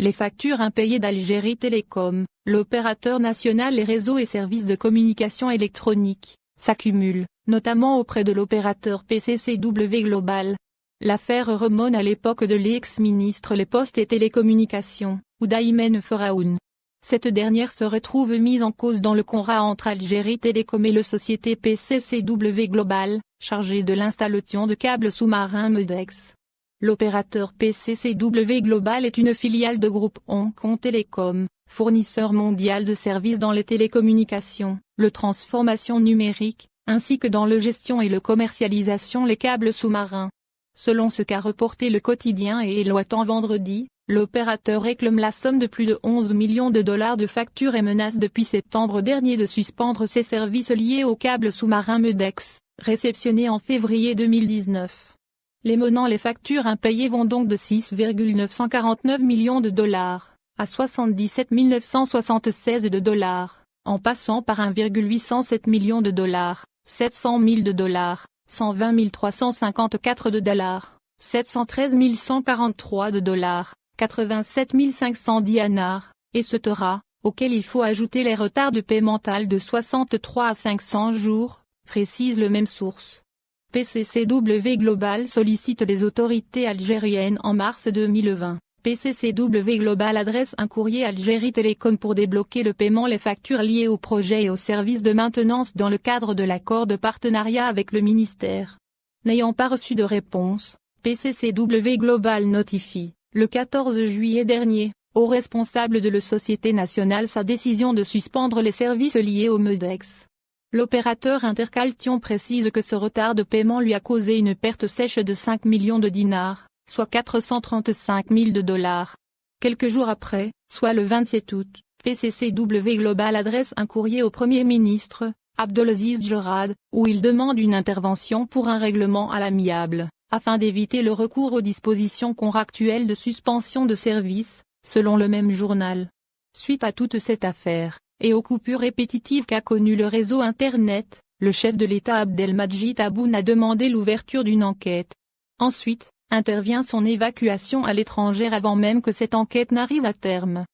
Les factures impayées d'Algérie Télécom, l'opérateur national des réseaux et services de communication électronique, s'accumulent, notamment auprès de l'opérateur PCCW Global. L'affaire remonte à l'époque de l'ex-ministre les Postes et Télécommunications, Ouda Imane Feraoun. Cette dernière se retrouve mise en cause dans le contrat entre Algérie Télécom et la société PCCW Global, chargée de l'installation de câbles sous-marins MEDEX. L'opérateur PCCW Global est une filiale de groupe Hong Kong Telecom, fournisseur mondial de services dans les télécommunications, le transformation numérique, ainsi que dans le gestion et le commercialisation les câbles sous-marins. Selon ce qu'a reporté le quotidien et Eloatan vendredi, l'opérateur réclame la somme de plus de 11 millions de dollars de factures et menace depuis septembre dernier de suspendre ses services liés aux câbles sous-marins MEDEX, réceptionnés en février 2019. Les factures impayées vont donc de 6,949 millions de dollars, à 77 976 de dollars, en passant par 1,807 millions de dollars, 700 000 de dollars, 120 354 de dollars, 713 143 de dollars, 87 500 dinars, et etc., auquel il faut ajouter les retards de paiement de 63 à 500 jours, précise le même source. PCCW Global sollicite les autorités algériennes en mars 2020. PCCW Global adresse un courrier à Algérie Télécom pour débloquer le paiement les factures liées au projet et aux services de maintenance dans le cadre de l'accord de partenariat avec le ministère. N'ayant pas reçu de réponse, PCCW Global notifie, le 14 juillet dernier, aux responsables de la Société nationale sa décision de suspendre les services liés au MEDEX. L'opérateur Intercaltion précise que ce retard de paiement lui a causé une perte sèche de 5 millions de dinars, soit 435 000 de dollars. Quelques jours après, soit le 27 août, PCCW Global adresse un courrier au Premier ministre, Abdelaziz Djerad, où il demande une intervention pour un règlement à l'amiable, afin d'éviter le recours aux dispositions contractuelles de suspension de service, selon le même journal. Suite à toute cette affaire, et aux coupures répétitives qu'a connues le réseau Internet, le chef de l'État Abdelmadjid Tebboune a demandé l'ouverture d'une enquête. Ensuite, intervient son évacuation à l'étranger avant même que cette enquête n'arrive à terme.